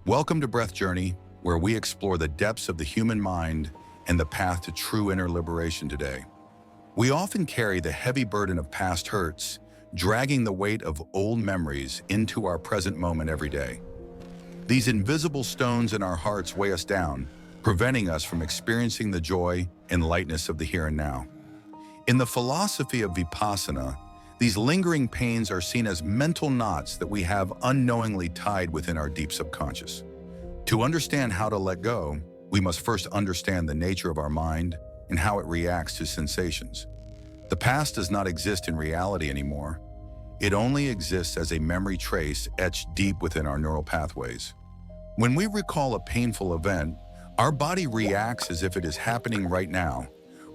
Welcome to Breath Journey, where we explore the depths of the human mind and the path to true inner liberation today. We often carry the heavy burden of past hurts, dragging the weight of old memories into our present moment every day. These invisible stones in our hearts weigh us down, preventing us from experiencing the joy and lightness of the here and now. In the philosophy of Vipassana, these lingering pains are seen as mental knots that we have unknowingly tied within our deep subconscious. To understand how to let go, we must first understand the nature of our mind and how it reacts to sensations. The past does not exist in reality anymore. It only exists as a memory trace etched deep within our neural pathways. When we recall a painful event, our body reacts as if it is happening right now,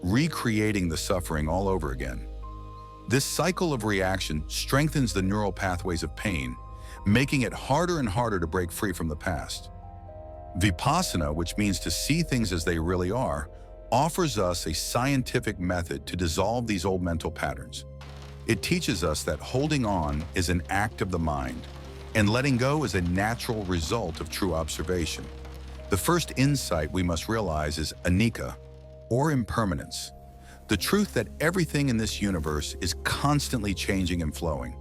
recreating the suffering all over again. This cycle of reaction strengthens the neural pathways of pain, making it harder and harder to break free from the past. Vipassana, which means to see things as they really are, offers us a scientific method to dissolve these old mental patterns. It teaches us that holding on is an act of the mind, and letting go is a natural result of true observation. The first insight we must realize is Anicca, or impermanence. The truth that everything in this universe is constantly changing and flowing.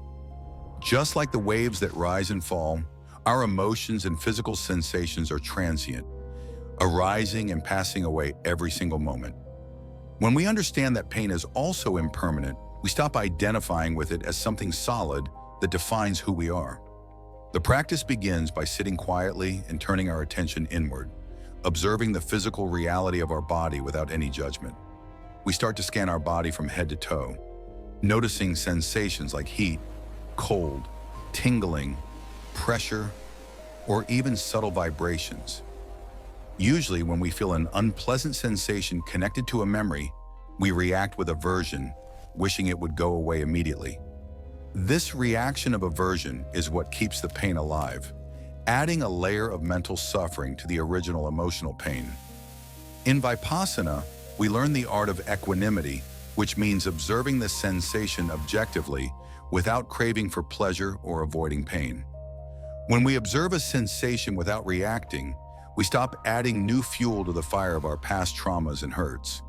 Just like the waves that rise and fall, our emotions and physical sensations are transient, arising and passing away every single moment. When we understand that pain is also impermanent, we stop identifying with it as something solid that defines who we are. The practice begins by sitting quietly and turning our attention inward, observing the physical reality of our body without any judgment. We start to scan our body from head to toe, noticing sensations like heat, cold, tingling, pressure, or even subtle vibrations. Usually, when we feel an unpleasant sensation connected to a memory, we react with aversion, wishing it would go away immediately. This reaction of aversion is what keeps the pain alive, adding a layer of mental suffering to the original emotional pain. In Vipassana, we learn the art of equanimity, which means observing the sensation objectively without craving for pleasure or avoiding pain. When we observe a sensation without reacting, we stop adding new fuel to the fire of our past traumas and hurts.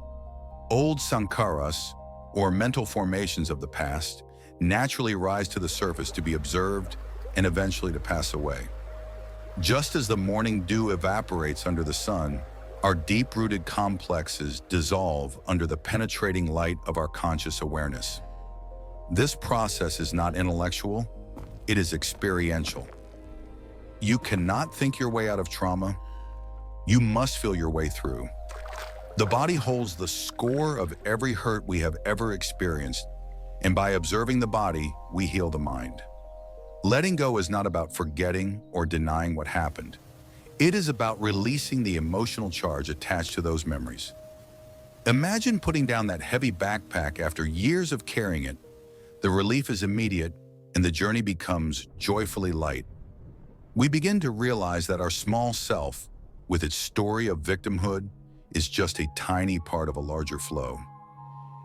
Old sankharas, or mental formations of the past, naturally rise to the surface to be observed and eventually to pass away. Just as the morning dew evaporates under the sun, our deep-rooted complexes dissolve under the penetrating light of our conscious awareness. This process is not intellectual, it is experiential. You cannot think your way out of trauma. You must feel your way through. The body holds the score of every hurt we have ever experienced, and by observing the body, we heal the mind. Letting go is not about forgetting or denying what happened. It is about releasing the emotional charge attached to those memories. Imagine putting down that heavy backpack after years of carrying it. The relief is immediate, and the journey becomes joyfully light. We begin to realize that our small self, with its story of victimhood, is just a tiny part of a larger flow.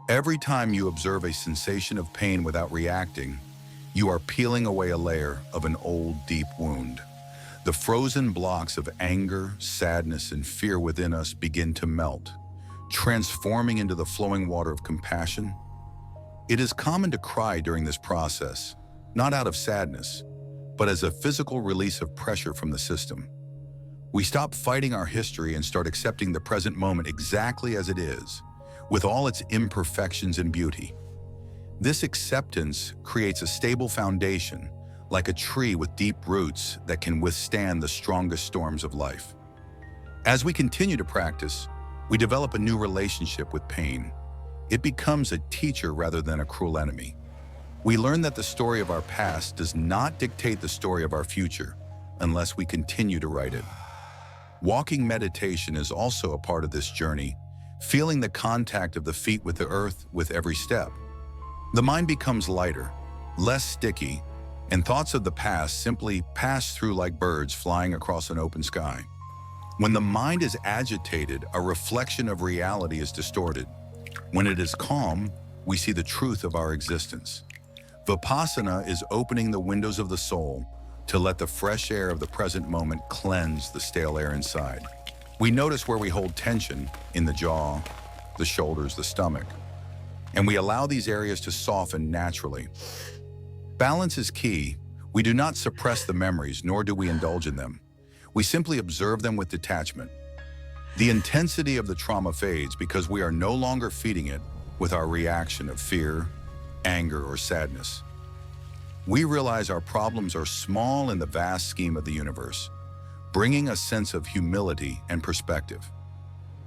Every time you observe a sensation of pain without reacting, you are peeling away a layer of an old, deep wound. The frozen blocks of anger, sadness, and fear within us begin to melt, transforming into the flowing water of compassion. It is common to cry during this process, not out of sadness, but as a physical release of pressure from the system. We stop fighting our history and start accepting the present moment exactly as it is, with all its imperfections and beauty. This acceptance creates a stable foundation, like a tree with deep roots that can withstand the strongest storms of life. As we continue to practice, we develop a new relationship with pain. It becomes a teacher rather than a cruel enemy. We learn that the story of our past does not dictate the story of our future unless we continue to write it. Walking meditation is also a part of this journey, feeling the contact of the feet with the earth with every step. The mind becomes lighter, less sticky, and thoughts of the past simply pass through like birds flying across an open sky. When the mind is agitated, a reflection of reality is distorted. When it is calm, we see the truth of our existence. Vipassana is opening the windows of the soul, to let the fresh air of the present moment cleanse the stale air inside. We notice where we hold tension in the jaw, the shoulders, the stomach, and we allow these areas to soften naturally. Balance is key. We do not suppress the memories, nor do we indulge in them. We simply observe them with detachment. The intensity of the trauma fades because we are no longer feeding it with our reaction of fear, anger, or sadness. We realize our problems are small in the vast scheme of the universe, bringing a sense of humility and perspective.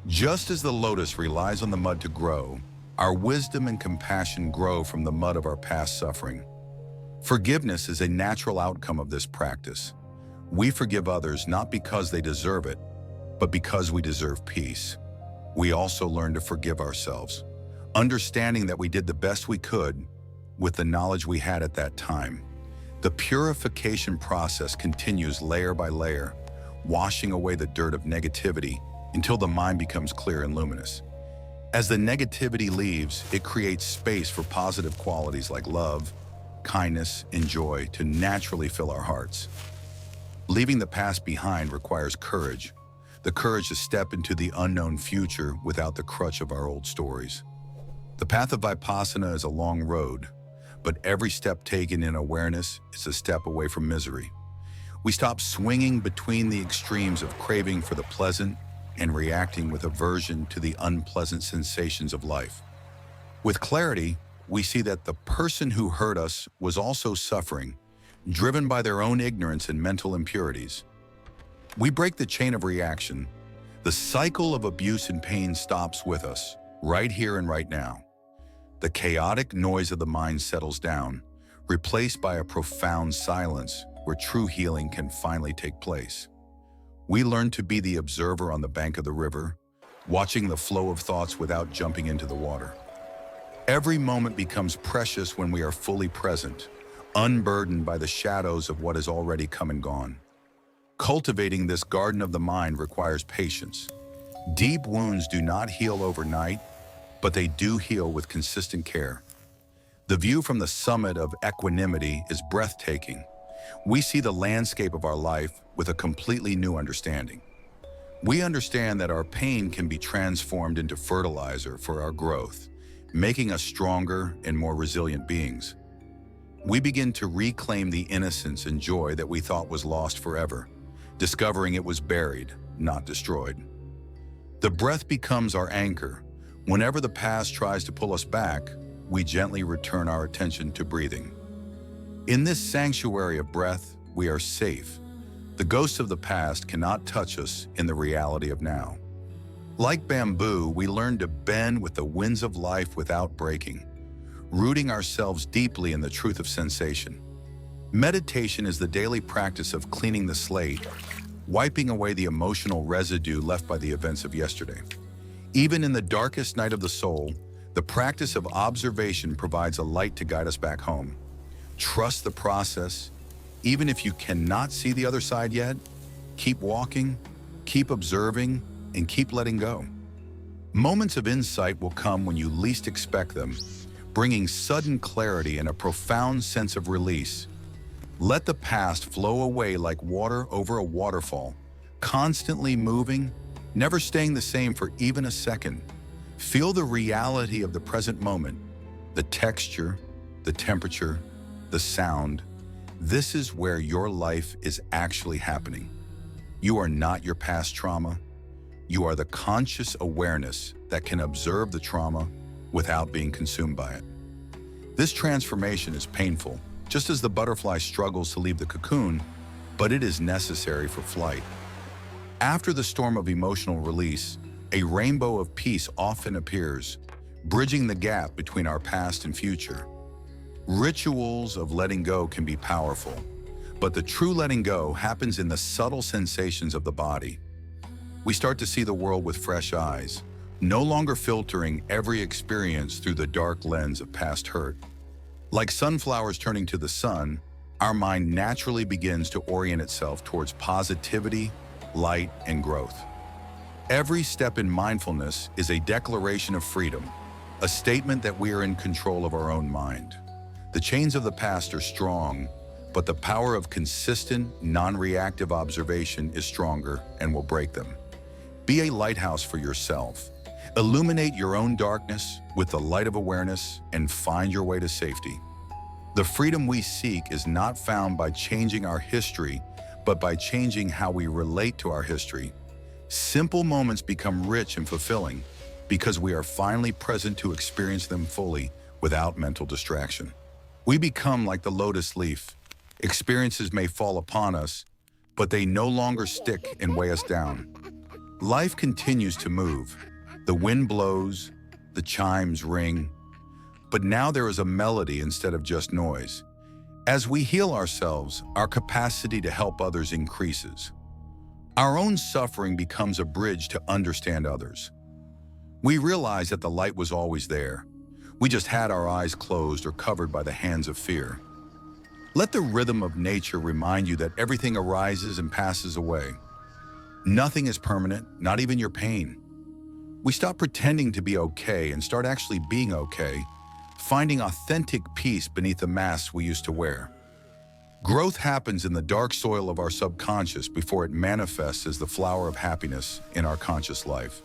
Just as the lotus relies on the mud to grow, our wisdom and compassion grow from the mud of our past suffering. Forgiveness is a natural outcome of this practice. We forgive others not because they deserve it, but because we deserve peace. We also learn to forgive ourselves, understanding that we did the best we could with the knowledge we had at that time. The purification process continues layer by layer, washing away the dirt of negativity until the mind becomes clear and luminous. As the negativity leaves, it creates space for positive qualities like love, kindness, and joy to naturally fill our hearts. Leaving the past behind requires courage, the courage to step into the unknown future without the crutch of our old stories. The path of Vipassana is a long road, but every step taken in awareness is a step away from misery. We stop swinging between the extremes of craving for the pleasant and reacting with aversion to the unpleasant sensations of life. With clarity, we see that the person who hurt us was also suffering, driven by their own ignorance and mental impurities. We break the chain of reaction. The cycle of abuse and pain stops with us, right here and right now. The chaotic noise of the mind settles down, replaced by a profound silence where true healing can finally take place. We learn to be the observer on the bank of the river, watching the flow of thoughts without jumping into the water. Every moment becomes precious when we are fully present, unburdened by the shadows of what has already come and gone. Cultivating this garden of the mind requires patience. Deep wounds do not heal overnight, but they do heal with consistent care. The view from the summit of equanimity is breathtaking. We see the landscape of our life with a completely new understanding. We understand that our pain can be transformed into fertilizer for our growth, making us stronger and more resilient beings. We begin to reclaim the innocence and joy that we thought was lost forever, discovering it was buried, not destroyed. The breath becomes our anchor. Whenever the past tries to pull us back, we gently return our attention to breathing. In this sanctuary of breath, we are safe. The ghosts of the past cannot touch us in the reality of now. Like bamboo, we learn to bend with the winds of life without breaking, rooting ourselves deeply in the truth of sensation. Meditation is the daily practice of cleaning the slate, wiping away the emotional residue left by the events of yesterday. Even in the darkest night of the soul, the practice of observation provides a light to guide us back home. Trust the process. Even if you cannot see the other side yet, keep walking, keep observing, and keep letting go. Moments of insight will come when you least expect them, bringing sudden clarity and a profound sense of release. Let the past flow away like water over a waterfall, constantly moving, never staying the same for even a second. Feel the reality of the present moment, the texture, the temperature, the sound. This is where your life is actually happening. You are not your past trauma. You are the conscious awareness that can observe the trauma without being consumed by it. This transformation is painful, just as the butterfly struggles to leave the cocoon, but it is necessary for flight. After the storm of emotional release, a rainbow of peace often appears, bridging the gap between our past and future. Rituals of letting go can be powerful, but the true letting go happens in the subtle sensations of the body. We start to see the world with fresh eyes, no longer filtering every experience through the dark lens of past hurt. Like sunflowers turning to the sun, our mind naturally begins to orient itself towards positivity, light, and growth. Every step in mindfulness is a declaration of freedom, a statement that we are in control of our own mind. The chains of the past are strong, but the power of consistent, non-reactive observation is stronger and will break them. Be a lighthouse for yourself. Illuminate your own darkness with the light of awareness and find your way to safety. The freedom we seek is not found by changing our history, but by changing how we relate to our history. Simple moments become rich and fulfilling because we are finally present to experience them fully without mental distraction. We become like the lotus leaf. Experiences may fall upon us, but they no longer stick and weigh us down. Life continues to move. The wind blows, the chimes ring, but now there is a melody instead of just noise. As we heal ourselves, our capacity to help others increases. Our own suffering becomes a bridge to understand others. We realize that the light was always there. We just had our eyes closed or covered by the hands of fear. Let the rhythm of nature remind you that everything arises and passes away. Nothing is permanent, not even your pain. We stop pretending to be okay and start actually being okay, finding authentic peace beneath the masks we used to wear. Growth happens in the dark soil of our subconscious before it manifests as the flower of happiness in our conscious life.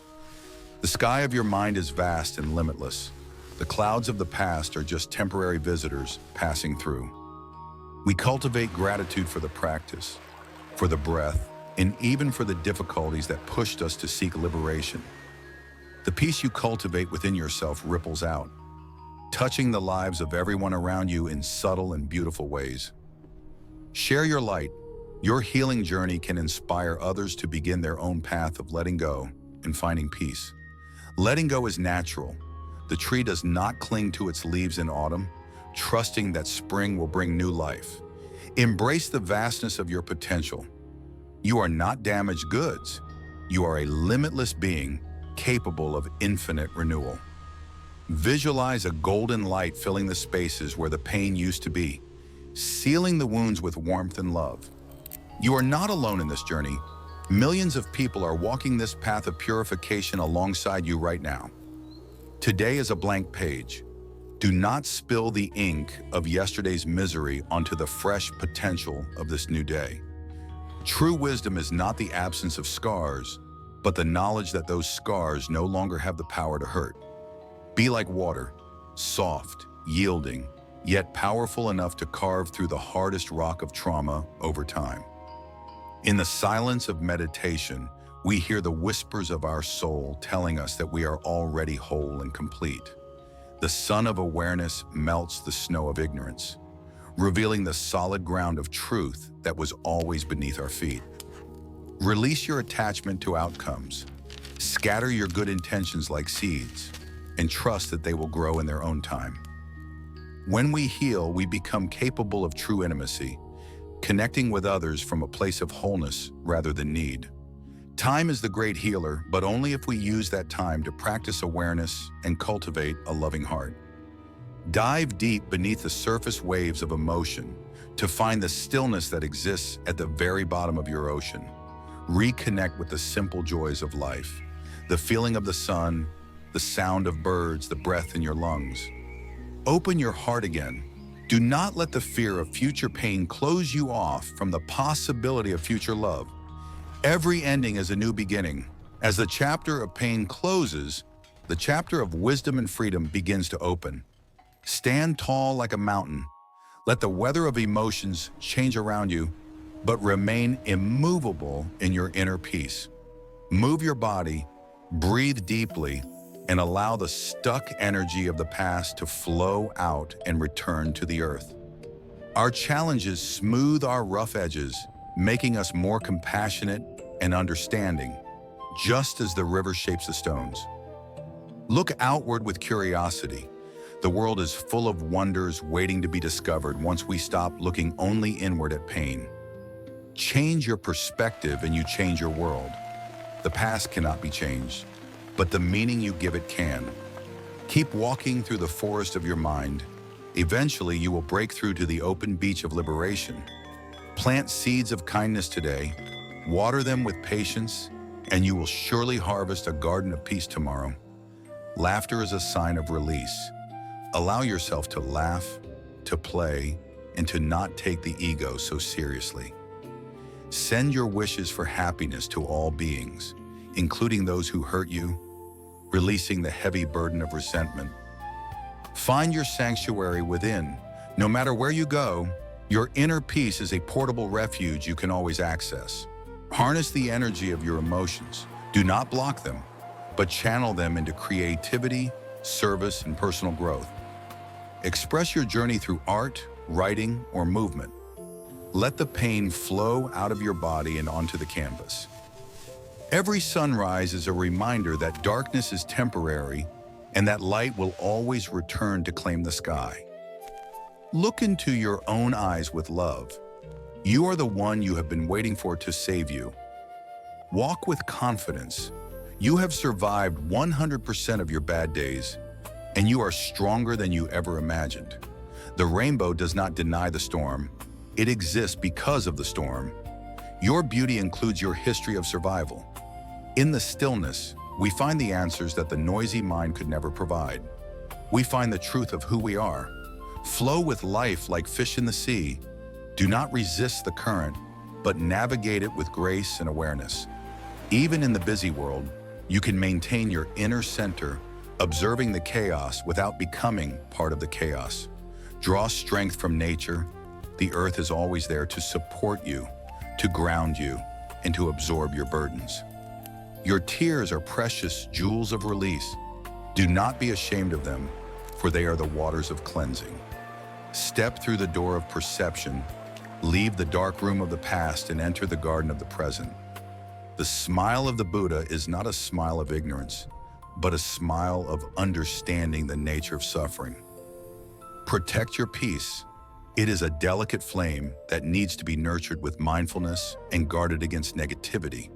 The sky of your mind is vast and limitless. The clouds of the past are just temporary visitors passing through. We cultivate gratitude for the practice, for the breath, and even for the difficulties that pushed us to seek liberation. The peace you cultivate within yourself ripples out, touching the lives of everyone around you in subtle and beautiful ways. Share your light. Your healing journey can inspire others to begin their own path of letting go and finding peace. Letting go is natural. The tree does not cling to its leaves in autumn, trusting that spring will bring new life. Embrace the vastness of your potential. You are not damaged goods. You are a limitless being capable of infinite renewal. Visualize a golden light filling the spaces where the pain used to be, sealing the wounds with warmth and love. You are not alone in this journey. Millions of people are walking this path of purification alongside you right now. Today is a blank page. Do not spill the ink of yesterday's misery onto the fresh potential of this new day. True wisdom is not the absence of scars, but the knowledge that those scars no longer have the power to hurt. Be like water, soft, yielding, yet powerful enough to carve through the hardest rock of trauma over time. In the silence of meditation, we hear the whispers of our soul telling us that we are already whole and complete. The sun of awareness melts the snow of ignorance, revealing the solid ground of truth that was always beneath our feet. Release your attachment to outcomes. Scatter your good intentions like seeds, and trust that they will grow in their own time. When we heal, we become capable of true intimacy, connecting with others from a place of wholeness rather than need. Time is the great healer, but only if we use that time to practice awareness and cultivate a loving heart. Dive deep beneath the surface waves of emotion to find the stillness that exists at the very bottom of your ocean. Reconnect with the simple joys of life, the feeling of the sun, the sound of birds, the breath in your lungs. Open your heart again. Do not let the fear of future pain close you off from the possibility of future love. Every ending is a new beginning. As the chapter of pain closes, the chapter of wisdom and freedom begins to open. Stand tall like a mountain. Let the weather of emotions change around you, but remain immovable in your inner peace. Move your body, breathe deeply, and allow the stuck energy of the past to flow out and return to the earth. Our challenges smooth our rough edges, making us more compassionate and understanding, just as the river shapes the stones. Look outward with curiosity. The world is full of wonders waiting to be discovered once we stop looking only inward at pain. Change your perspective and you change your world. The past cannot be changed, but the meaning you give it can. Keep walking through the forest of your mind. Eventually, you will break through to the open beach of liberation. Plant seeds of kindness today, water them with patience, and you will surely harvest a garden of peace tomorrow. Laughter is a sign of release. Allow yourself to laugh, to play, and to not take the ego so seriously. Send your wishes for happiness to all beings, including those who hurt you, releasing the heavy burden of resentment. Find your sanctuary within. No matter where you go, your inner peace is a portable refuge you can always access. Harness the energy of your emotions. Do not block them, but channel them into creativity, service, and personal growth. Express your journey through art, writing, or movement. Let the pain flow out of your body and onto the canvas. Every sunrise is a reminder that darkness is temporary and that light will always return to claim the sky. Look into your own eyes with love. You are the one you have been waiting for to save you. Walk with confidence. You have survived 100% of your bad days, and you are stronger than you ever imagined. The rainbow does not deny the storm. It exists because of the storm. Your beauty includes your history of survival. In the stillness, we find the answers that the noisy mind could never provide. We find the truth of who we are. Flow with life like fish in the sea. Do not resist the current, but navigate it with grace and awareness. Even in the busy world, you can maintain your inner center, observing the chaos without becoming part of the chaos. Draw strength from nature. The earth is always there to support you, to ground you, and to absorb your burdens. Your tears are precious jewels of release. Do not be ashamed of them, for they are the waters of cleansing. Step through the door of perception, leave the dark room of the past, and enter the garden of the present. The smile of the Buddha is not a smile of ignorance, but a smile of understanding the nature of suffering. Protect your peace. It is a delicate flame that needs to be nurtured with mindfulness and guarded against negativity.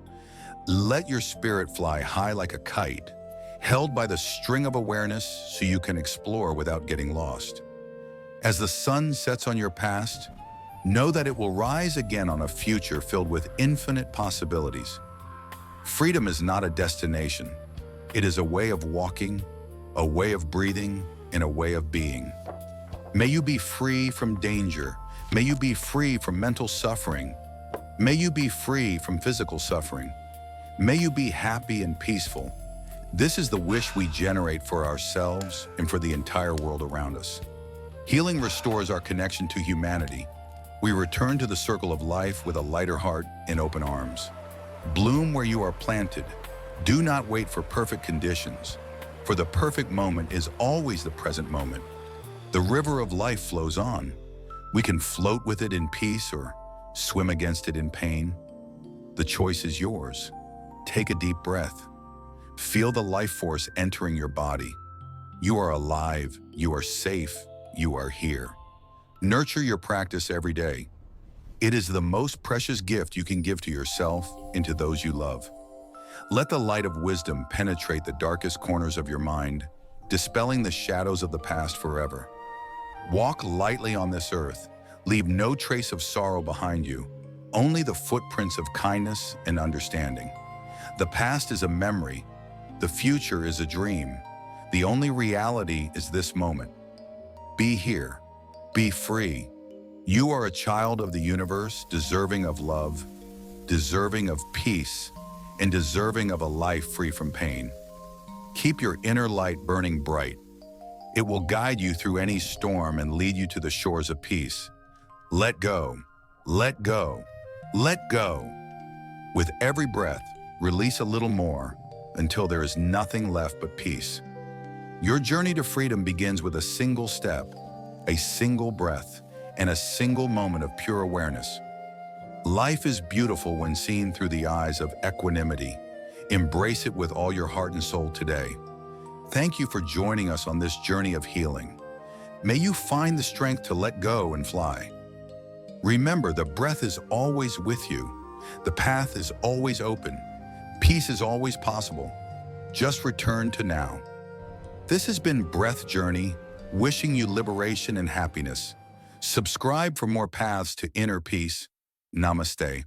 Let your spirit fly high like a kite, held by the string of awareness so you can explore without getting lost. As the sun sets on your past, know that it will rise again on a future filled with infinite possibilities. Freedom is not a destination. It is a way of walking, a way of breathing, and a way of being. May you be free from danger. May you be free from mental suffering. May you be free from physical suffering. May you be happy and peaceful. This is the wish we generate for ourselves and for the entire world around us. Healing restores our connection to humanity. We return to the circle of life with a lighter heart and open arms. Bloom where you are planted. Do not wait for perfect conditions, for the perfect moment is always the present moment. The river of life flows on. We can float with it in peace or swim against it in pain. The choice is yours. Take a deep breath. Feel the life force entering your body. You are alive, you are safe, you are here. Nurture your practice every day. It is the most precious gift you can give to yourself and to those you love. Let the light of wisdom penetrate the darkest corners of your mind, dispelling the shadows of the past forever. Walk lightly on this earth. Leave no trace of sorrow behind you, only the footprints of kindness and understanding. The past is a memory. The future is a dream. The only reality is this moment. Be here. Be free. You are a child of the universe, deserving of love, deserving of peace, and deserving of a life free from pain. Keep your inner light burning bright. It will guide you through any storm and lead you to the shores of peace. Let go, let go, let go. With every breath, release a little more until there is nothing left but peace. Your journey to freedom begins with a single step, a single breath, and a single moment of pure awareness. Life is beautiful when seen through the eyes of equanimity. Embrace it with all your heart and soul today. Thank you for joining us on this journey of healing. May you find the strength to let go and fly. Remember, the breath is always with you. The path is always open. Peace is always possible. Just return to now. This has been Breath Journey, wishing you liberation and happiness. Subscribe for more paths to inner peace. Namaste.